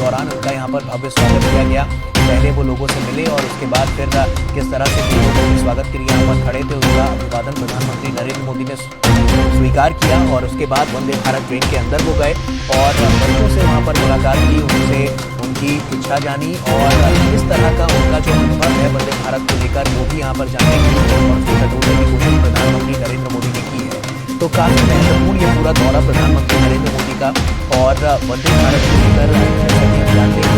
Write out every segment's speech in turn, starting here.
दौरान उनका यहाँ पर भव्य स्वागत किया गया। पहले वो लोगों से मिले और उसके बाद फिर किस तरह से लोगों स्वागत के लिए यहाँ पर खड़े थे, उसका अभिवादन प्रधानमंत्री नरेंद्र मोदी ने स्वीकार किया और उसके बाद वंदे भारत ट्रेन के अंदर वो गए और बच्चों से वहाँ पर मुलाकात की, उनसे उनकी इच्छा जानी और किस तरह का उनका जो अनुभव है वंदे भारत को लेकर वो भी यहाँ पर जानने की और उसको टटोलने की कोशिश प्रधानमंत्री नरेंद्र मोदी ने की है। तो काफी महत्वपूर्ण ये पूरा दौरा प्रधानमंत्री नरेंद्र मोदी का और वंदे भारत को लेकर जानते हैं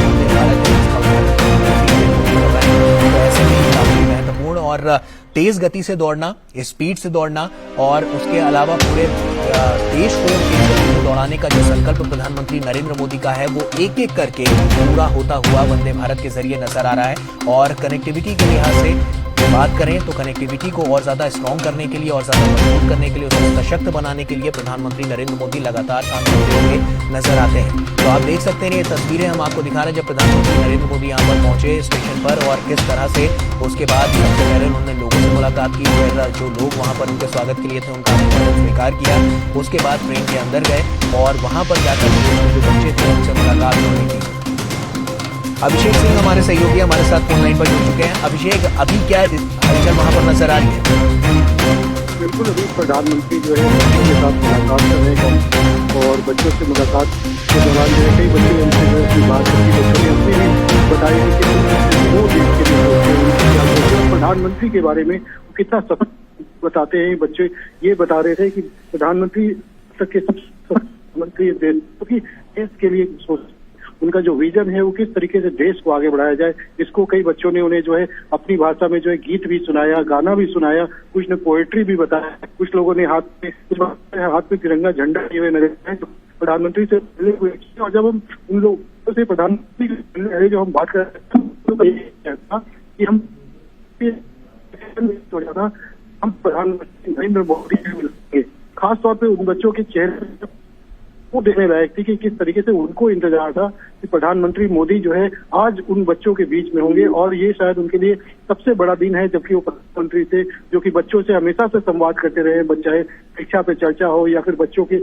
वंदे भारत ऐसे में काफी महत्वपूर्ण और तेज गति से दौड़ना, स्पीड से दौड़ना और उसके अलावा पूरे देश को तेज गति से दौड़ाने का जो संकल्प प्रधानमंत्री नरेंद्र मोदी का है वो एक एक करके पूरा होता हुआ वंदे भारत के जरिए नजर आ रहा है। और कनेक्टिविटी के लिहाज से बात करें तो कनेक्टिविटी को और ज्यादा स्ट्रॉन्ग करने के लिए और ज्यादा मजबूत करने के लिए, उसको सशक्त बनाने के लिए प्रधानमंत्री नरेंद्र मोदी लगातार काम करते हुए नजर आते हैं। तो आप देख सकते हैं ये तस्वीरें हम आपको दिखा रहे हैं जब प्रधानमंत्री नरेंद्र मोदी यहाँ पर पहुंचे स्टेशन पर और किस तरह से उसके बाद सबसे पहले उन्होंने लोगों से मुलाकात की, फिर जो लोग वहां पर उनके स्वागत के लिए थे उनका स्वीकार किया, उसके बाद ट्रेन के अंदर गए और वहां पर जाकर जो बच्चे थे उनसे मुलाकात होने की। अभिषेक सिंह हमारे सहयोगी हमारे साथ फोन लाइन पर जुड़ चुके हैं। अभिषेक, अभी क्या हलचल वहां पर नजर आ रही है? बिल्कुल, अभी प्रधानमंत्री जो है बच्चों के साथ मुलाकात कर रहे हैं और बच्चों से मुलाकात के दौरान जो है कई बच्चे उनसे जो है बात करती, बच्चों ने अपनी भी बताई कि वो देश के लिए प्रधानमंत्री के बारे में कितना सफल बताते हैं। बच्चे ये बता रहे थे कि प्रधानमंत्री तक के सब मंत्री देश के लिए सोच, उनका जो विजन है वो किस तरीके से देश को आगे बढ़ाया जाए, इसको कई बच्चों ने उन्हें जो है अपनी भाषा में जो है गीत भी सुनाया, गाना भी सुनाया, कुछ ने पोएट्री भी बताया, कुछ लोगों ने हाथ में तिरंगा झंडा लिए हुए नजर आए प्रधानमंत्री से मिले हुए। और जब हम उन लोगों से प्रधानमंत्री जो हम बात कर रहे थे कि हम प्रधानमंत्री नरेंद्र मोदी से मिलेंगे, खासतौर पर उन बच्चों के चेहरे वो देखने लायक थी कि किस तरीके से उनको इंतजार था कि प्रधानमंत्री मोदी जो है आज उन बच्चों के बीच में होंगे और ये शायद उनके लिए सबसे बड़ा दिन है जबकि वो प्रधानमंत्री से जो कि बच्चों से हमेशा से संवाद करते रहे, चाहे शिक्षा पे चर्चा हो या फिर बच्चों के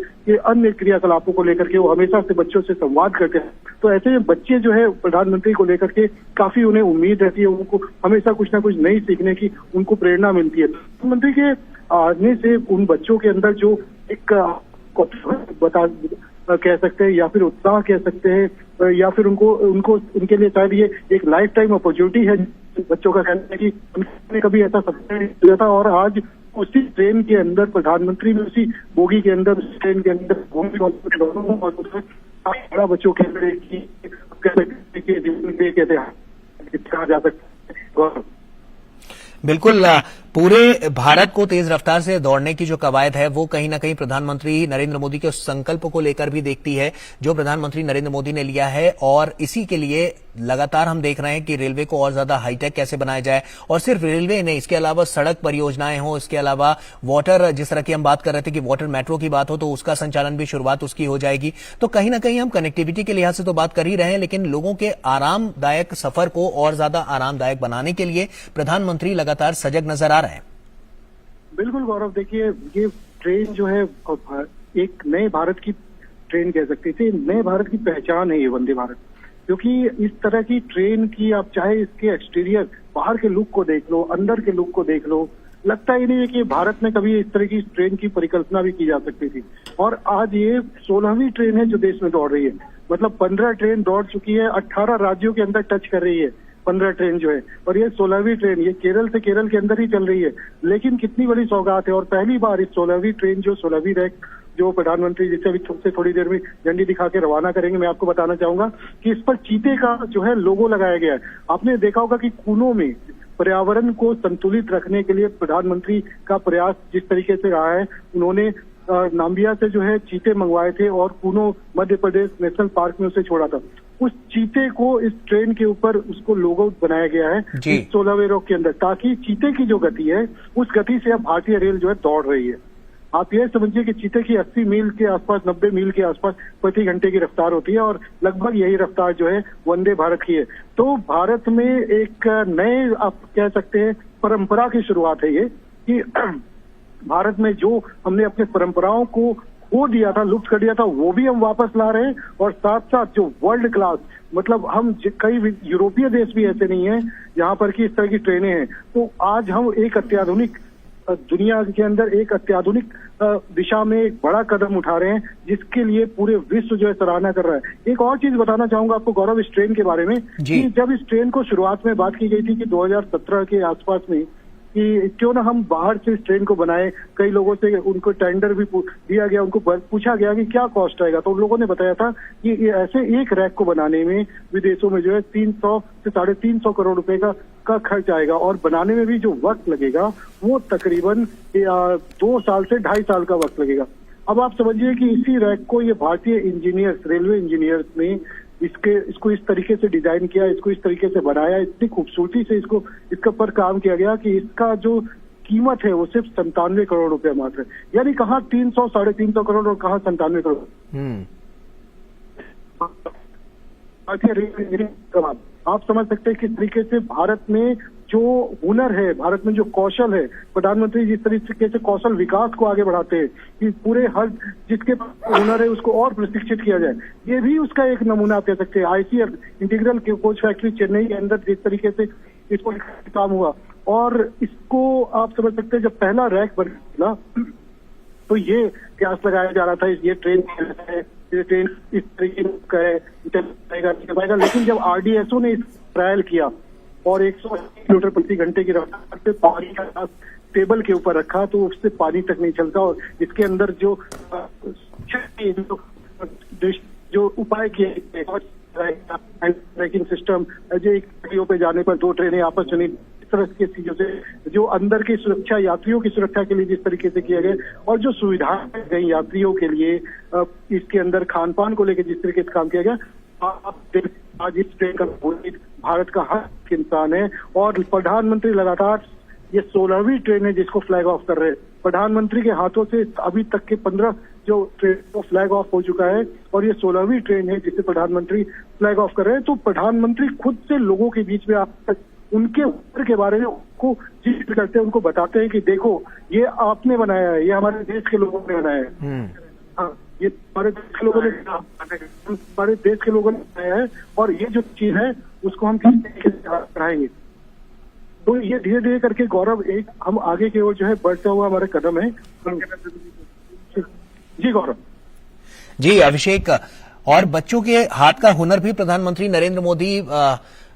अन्य क्रियाकलापों को लेकर के वो हमेशा से बच्चों से संवाद करते हैं। तो ऐसे में बच्चे जो है प्रधानमंत्री को लेकर के काफी उन्हें उम्मीद रहती है, उनको हमेशा कुछ ना कुछ नई सीखने की उनको प्रेरणा मिलती है। प्रधानमंत्री के आने से उन बच्चों के अंदर जो एक कह सकते हैं या फिर उत्साह कह सकते हैं या फिर उनको उनके लिए शायद ये एक लाइफ टाइम अपॉर्चुनिटी है बच्चों का कहना है कि उन्होंने कभी ऐसा सपना नहीं किया था और आज उसी ट्रेन के अंदर प्रधानमंत्री में उसी बोगी के अंदर उस ट्रेन के अंदर बड़ा बच्चों के अंदर जीवन के कहा जा सकता है। बिल्कुल, पूरे भारत को तेज रफ्तार से दौड़ने की जो कवायद है वो कहीं ना कहीं प्रधानमंत्री नरेंद्र मोदी के उस संकल्प को लेकर भी देखती है जो प्रधानमंत्री नरेंद्र मोदी ने लिया है और इसी के लिए लगातार हम देख रहे हैं कि रेलवे को और ज्यादा हाईटेक कैसे बनाया जाए और सिर्फ रेलवे नहीं, इसके अलावा सड़क परियोजनाएं हो, इसके अलावा वाटर, जिस तरह की हम बात कर रहे थे कि वाटर मेट्रो की बात हो तो उसका संचालन भी शुरुआत उसकी हो जाएगी। तो कहीं ना कहीं हम कनेक्टिविटी के लिहाज से तो बात कर ही रहे हैं लेकिन लोगों के आरामदायक सफर को और ज्यादा आरामदायक बनाने के लिए प्रधानमंत्री लगातार सजग नजर आ रहे हैं। बिल्कुल गौरव, देखिए ये ट्रेन जो है एक नए भारत की ट्रेन कह सकते थे, नए भारत की पहचान है ये वंदे भारत, क्योंकि इस तरह की ट्रेन की आप चाहे इसके एक्सटीरियर बाहर के लुक को देख लो, अंदर के लुक को देख लो, लगता ही नहीं है कि भारत में कभी इस तरह की ट्रेन की परिकल्पना भी की जा सकती थी। और आज ये 16वीं ट्रेन है जो देश में दौड़ रही है, मतलब 15 ट्रेन दौड़ चुकी है, 18 राज्यों के अंदर टच कर रही है 15 ट्रेन जो है, और ये 16वीं ट्रेन, ये केरल से केरल के अंदर ही चल रही है। लेकिन कितनी बड़ी सौगात है और पहली बार इस 16वीं ट्रेन जो 16वीं रैक जो प्रधानमंत्री जिसे अभी से थोड़ी देर में झंडी दिखा के रवाना करेंगे, मैं आपको बताना चाहूंगा कि इस पर चीते का जो है लोगो लगाया गया है। आपने देखा होगा कि कूनो में पर्यावरण को संतुलित रखने के लिए प्रधानमंत्री का प्रयास जिस तरीके से रहा है, उन्होंने नाम्बिया से जो है चीते मंगवाए थे और कूनो मध्य प्रदेश नेशनल पार्क में उसे छोड़ा था। उस चीते को इस ट्रेन के ऊपर उसको लोगो बनाया गया है इस 16वें रैक के अंदर, ताकि चीते की जो गति है उस गति से अब भारतीय रेल जो है दौड़ रही है। आप ये समझिए कि चीते की 80 मील के आसपास, 90 मील के आसपास प्रति घंटे की रफ्तार होती है और लगभग यही रफ्तार जो है वंदे भारत की है। तो भारत में एक नए आप कह सकते हैं परंपरा की शुरुआत है ये कि भारत में जो हमने अपने परंपराओं को खो दिया था, लुप्त कर दिया था, वो भी हम वापस ला रहे हैं। और साथ साथ जो वर्ल्ड क्लास, मतलब हम कई यूरोपीय देश भी ऐसे नहीं है जहां पर कि इस तरह की ट्रेनें हैं। तो आज हम एक अत्याधुनिक दुनिया के अंदर एक अत्याधुनिक दिशा में एक बड़ा कदम उठा रहे हैं, जिसके लिए पूरे विश्व जो है सराहना कर रहा है। एक और चीज बताना चाहूंगा आपको गौरव इस ट्रेन के बारे में, कि जब इस ट्रेन को शुरुआत में बात की गई थी कि 2017 के आसपास में कि क्यों ना हम बाहर से इस ट्रेन को बनाए, कई लोगों से उनको टेंडर भी दिया गया, उनको पूछा गया कि क्या कॉस्ट आएगा, तो उन लोगों ने बताया था कि ये ऐसे एक रैक को बनाने में विदेशों में जो है 300 से 350 करोड़ रुपए का खर्च आएगा, और बनाने में भी जो वक्त लगेगा वो तकरीबन 2 साल से 2.5 साल का वक्त लगेगा। अब आप समझिए कि इसी रैक को ये भारतीय इंजीनियर्स, रेलवे इंजीनियर्स ने इसको इस तरीके से डिजाइन किया, इसको इस तरीके से बनाया, इतनी खूबसूरती से इसके ऊपर काम किया गया कि इसका जो कीमत है वो सिर्फ 97 करोड़ रुपया मात्र है। यानी कहाँ 300, 350 करोड़ और कहाँ 97 करोड़। आप समझ सकते हैं किस तरीके से भारत में जो हुनर है, भारत में जो कौशल है, प्रधानमंत्री जिस तरीके से कौशल विकास को आगे बढ़ाते हैं कि पूरे हर जिसके हुनर है उसको और प्रशिक्षित किया जाए, ये भी उसका एक नमूना आप कह सकते हैं। ICF integral coach factory Chennai के अंदर जिस तरीके से इसको काम हुआ, और इसको आप समझ सकते हैं जब पहला रैक बना तो ये प्रयास लगाया जा रहा था ये ट्रेन इस तरीके का है, लेकिन जब RDSO ने इस ट्रायल किया और 180 किलोमीटर प्रति घंटे की रफ्तार से पानी का टेबल के ऊपर रखा तो उससे पानी तक नहीं चलता, और इसके अंदर जो उपाय किए ट्रैकिंग सिस्टम, जो एक ट्रेनों पे जाने पर 2 ट्रेनें आपस में इस तरह की चीजों से जो अंदर की सुरक्षा, यात्रियों की सुरक्षा के लिए जिस तरीके से किया गया, और जो सुविधाएं गई यात्रियों के लिए इसके अंदर खान पान को लेकर जिस तरीके से काम किया गया, आज इस ट्रेन का भारत का हर इंसान है। और प्रधानमंत्री लगातार ये 16वीं ट्रेन है जिसको फ्लैग ऑफ कर रहे हैं। प्रधानमंत्री के हाथों से अभी तक के 15 जो ट्रेन को फ्लैग ऑफ हो चुका है, और ये 16वीं ट्रेन है जिसे प्रधानमंत्री फ्लैग ऑफ कर रहे हैं। तो प्रधानमंत्री खुद से लोगों के बीच में उनके ऊपर के बारे में उनको जिक्र करते हैं, उनको बताते हैं कि देखो ये आपने बनाया है, ये हमारे देश के लोगों ने बनाया है, हाँ ये हमारे देश के लोगों ने बनाया है, और ये जो चीज है उसको हम किस तरीके से बढ़ाएंगे। तो ये धीरे धीरे करके गौरव एक हम आगे की ओर जो है बढ़ता हुआ हमारा कदम है। जी गौरव। जी अभिषेक, और बच्चों के हाथ का हुनर भी प्रधानमंत्री नरेंद्र मोदी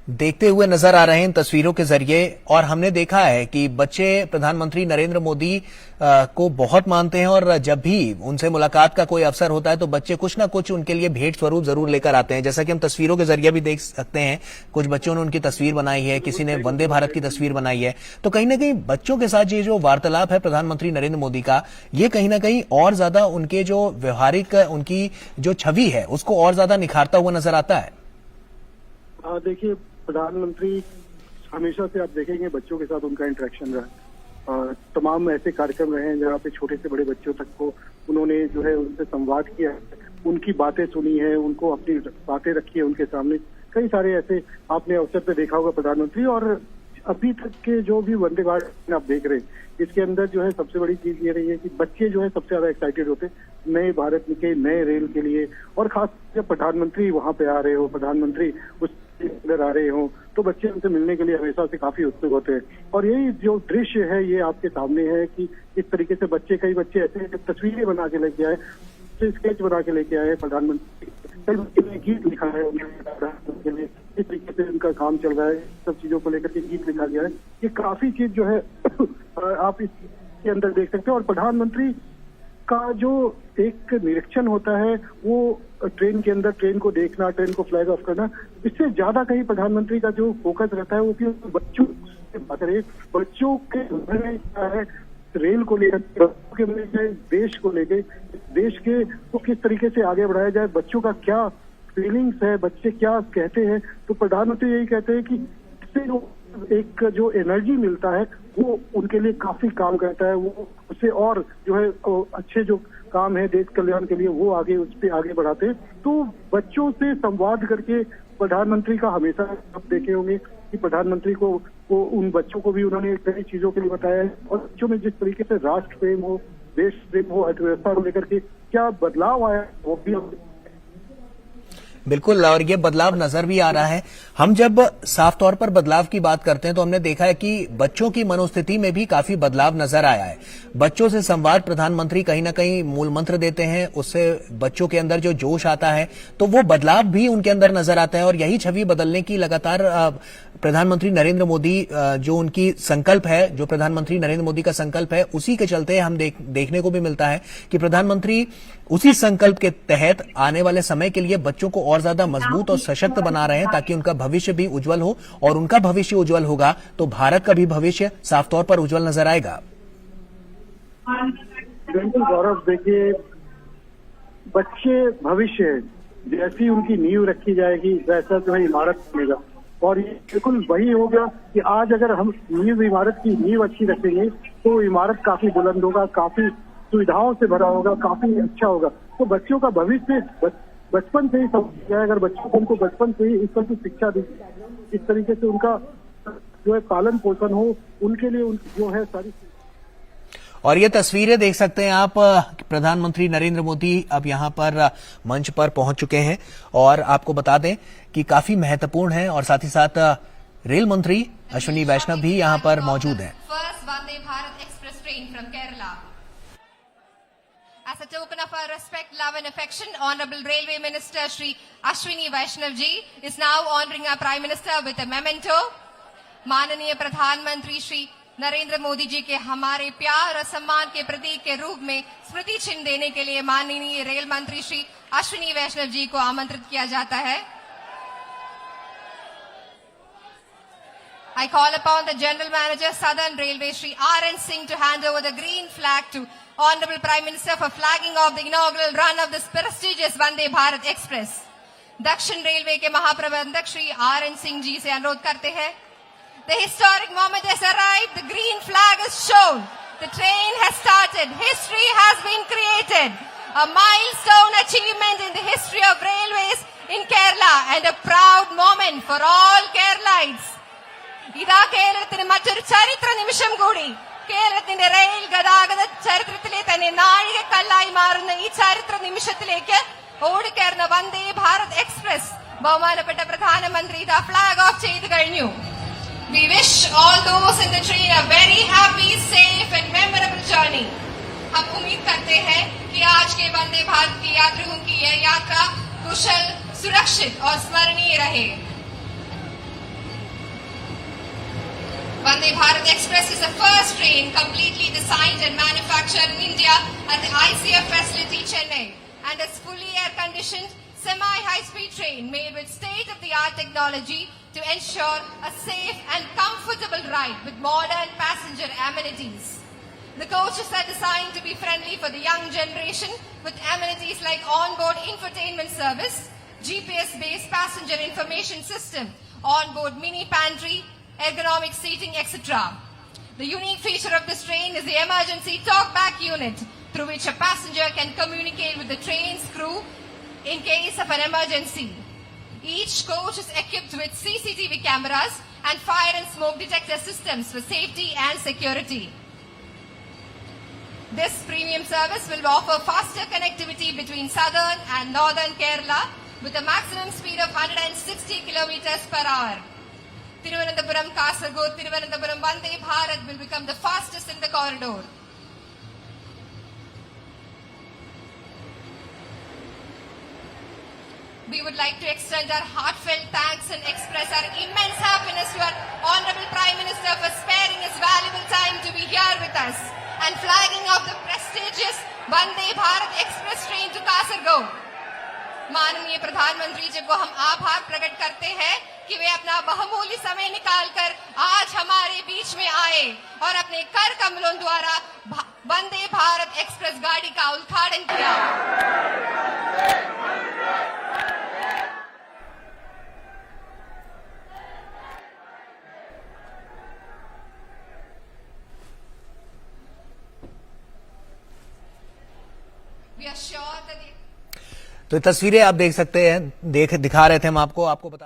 देखते हुए नजर आ रहे हैं इन तस्वीरों के जरिए, और हमने देखा है कि बच्चे प्रधानमंत्री नरेंद्र मोदी को बहुत मानते हैं, और जब भी उनसे मुलाकात का कोई अवसर होता है तो बच्चे कुछ ना कुछ उनके लिए भेंट स्वरूप जरूर लेकर आते हैं, जैसा कि हम तस्वीरों के जरिए भी देख सकते हैं। कुछ बच्चों ने उनकी तस्वीर बनाई है, किसी ने वंदे भारत की तस्वीर बनाई है। तो कहीं ना कहीं बच्चों के साथ ये जो वार्तालाप है प्रधानमंत्री नरेंद्र मोदी का, ये कहीं ना कहीं और ज्यादा उनके जो व्यवहारिक उनकी जो छवि है उसको और ज्यादा निखारता हुआ नजर आता है। देखिए प्रधानमंत्री हमेशा से आप देखेंगे बच्चों के साथ उनका इंटरेक्शन रहा, तमाम ऐसे कार्यक्रम रहे हैं जहाँ पे छोटे से बड़े बच्चों तक को उन्होंने जो है उनसे संवाद किया है, उनकी बातें सुनी है, उनको अपनी बातें रखी है उनके सामने। कई सारे ऐसे आपने अवसर पे देखा होगा प्रधानमंत्री। और अभी तक के जो भी वंदे भारत आप देख रहे हैं, इसके अंदर जो है सबसे बड़ी चीज ये रही है कि बच्चे जो है सबसे ज्यादा एक्साइटेड होते नए भारत के नए रेल के लिए, और खास जब प्रधानमंत्री वहां पे आ रहे हो, प्रधानमंत्री उस अंदर आ रहे हो, तो बच्चे उनसे मिलने के लिए हमेशा से काफी उत्सुक होते हैं। और यही जो दृश्य है ये आपके सामने है कि इस तरीके से कई बच्चे ऐसे हैं तस्वीरें बना के लेके आए, स्केच बना के लेके आए प्रधानमंत्री, कई बच्चे ने गीत लिखा है उनके लिए, इस तरीके से उनका काम चल रहा है, सब चीजों को लेकर के गीत लिखा गया है। ये काफी चीज जो है आप इसके अंदर देख सकते हैं। और प्रधानमंत्री का जो एक निरीक्षण होता है वो ट्रेन के अंदर ट्रेन को देखना, ट्रेन को फ्लैग ऑफ करना, इससे ज्यादा कहीं प्रधानमंत्री का जो फोकस रहता है वो कि बच्चों से बात करें, बच्चों के बारे में क्या है, रेल को लेकर, देश को लेकर, देश के को किस तरीके से आगे बढ़ाया जाए, बच्चों का क्या फीलिंग्स है, बच्चे क्या कहते हैं। तो प्रधानमंत्री यही कहते हैं कि इससे जो एक जो एनर्जी मिलता है वो उनके लिए काफी काम करता है, वो उससे और जो है अच्छे जो काम है देश कल्याण के लिए वो आगे उस पर आगे बढ़ाते हैं। तो बच्चों से संवाद करके प्रधानमंत्री का हमेशा आप देखे होंगे कि प्रधानमंत्री को उन बच्चों को भी उन्होंने कई चीजों के लिए बताया है, और बच्चों में जिस तरीके से राष्ट्र प्रेम हो, देश प्रेम हो, अर्थव्यवस्था को लेकर के क्या बदलाव आया वो भी हम बिल्कुल, और ये बदलाव नजर भी आ रहा है। हम जब साफ तौर पर बदलाव की बात करते हैं तो हमने देखा है कि बच्चों की मनोस्थिति में भी काफी बदलाव नजर आया है। बच्चों से संवाद प्रधानमंत्री कहीं ना कहीं मूल मंत्र देते हैं, उससे बच्चों के अंदर जो जोश आता है तो वो बदलाव भी उनके अंदर नजर आता है, और यही छवि बदलने की लगातार प्रधानमंत्री नरेंद्र मोदी जो उनकी संकल्प है, जो प्रधानमंत्री नरेंद्र मोदी का संकल्प है, उसी के चलते हम देखने को भी मिलता है कि प्रधानमंत्री उसी संकल्प के तहत आने वाले समय के लिए बच्चों को और ज्यादा मजबूत और सशक्त बना रहे हैं, ताकि उनका भविष्य भी उज्जवल हो, और उनका भविष्य उज्जवल होगा तो भारत का भी भविष्य साफ तौर पर उज्जवल नजर आएगा। बिल्कुल गौरव, देखिए बच्चे भविष्य है, जैसी उनकी नींव रखी जाएगी वैसा जो है इमारत बनेगा, और ये बिल्कुल वही होगा कि आज अगर हम इमारत की नींव अच्छी रखेंगे तो इमारत काफी बुलंद होगा, काफी सुविधाओं से भरा होगा, काफी अच्छा होगा। तो बच्चों का भविष्य बचपन से ही समझ जाए, अगर बच्चों को उनको बचपन से ही इस तरह की शिक्षा दी, इस तरीके से उनका जो है पालन पोषण हो, उनके लिए जो है सारी। और ये तस्वीरें देख सकते हैं आप, प्रधानमंत्री नरेंद्र मोदी अब यहां पर मंच पर पहुंच चुके हैं, और आपको बता दें कि काफी महत्वपूर्ण है, और साथ ही साथ रेल मंत्री अश्विनी वैष्णव भी यहां पर मौजूद हैं। First Vande Bharat Express train from Kerala. As a token of our respect, love and affection, Honorable Railway Minister Shri Ashwini Vaishnav ji is now honoring our Prime Minister with a memento. माननीय प्रधानमंत्री श्री नरेंद्र मोदी जी के हमारे प्यार और सम्मान के प्रतीक के रूप में स्मृति चिन्ह देने के लिए माननीय रेल मंत्री श्री अश्विनी वैष्णव जी को आमंत्रित किया जाता है। I call upon the General Manager, Southern Railway, Shri R.N. Singh, to hand over the green flag to Honorable Prime Minister for flagging off the inaugural run of this prestigious Vande Bharat Express. दक्षिण railway के महाप्रबंधक Shri R.N. Singh ji से अनुरोध करते हैं। The historic moment has arrived. The green flag is shown. The train has started. History has been created. A milestone achievement in the history of railways in Kerala and a proud moment for all Keralites. ഇതാ കേരളത്തിന് മറ്റൊരു ചരിത്ര നിമിഷം കൂടി. കേരളത്തിന്റെ rail ഗതാഗത ചരിത്രത്തിലെ തന്നെ നാഴികക്കല്ലായി മാറുന്ന ഈ ചരിത്ര നിമിഷത്തിലേക്ക് ഓടിക്കയറുന്ന വന്ദേ ഭാരത് എക്സ്പ്രസ് ബഹുമാനപ്പെട്ട പ്രധാനമന്ത്രി ഇതാ ഫ്ലാഗ് ഓഫ് ചെയ്തു കഴിഞ്ഞു. We wish all those in the train a very happy, safe and memorable journey. हम उम्मीद करते हैं कि आज के वंदे भारत के यात्रियों की यह यात्रा कुशल, सुरक्षित और स्मरणीय रहे। Vande Bharat Express is the first train completely designed and manufactured in India at the ICF facility Chennai, and is fully air-conditioned semi-high-speed train made with state-of-the-art technology to ensure a safe and comfortable ride with modern passenger amenities. The coaches are designed to be friendly for the young generation with amenities like onboard infotainment service, GPS-based passenger information system, onboard mini pantry, ergonomic seating, etc. The unique feature of this train is the emergency talkback unit, through which a passenger can communicate with the train's crew in case of an emergency. Each coach is equipped with CCTV cameras and fire and smoke detector systems for safety and security. This premium service will offer faster connectivity between southern and northern Kerala with a maximum speed of 160 kilometers per hour. Thiruvananthapuram, Kasaragod, Thiruvananthapuram Vande Bharat will become the fastest in the corridor. We would like to extend our heartfelt thanks and express our immense happiness to our Honorable Prime Minister for sparing his valuable time to be here with us and flagging off the prestigious Vande Bharat Express train to Kasaragod. माननीय प्रधानमंत्री जी को हम आभार प्रकट करते हैं कि वे अपना बहुमूल्य समय निकालकर आज हमारे बीच में आए और अपने कर कमलों द्वारा वंदे भारत एक्सप्रेस गाड़ी का उद्घाटन किया। We are sure that तो तस्वीरें आप देख सकते हैं, दिखा रहे थे हम आपको बता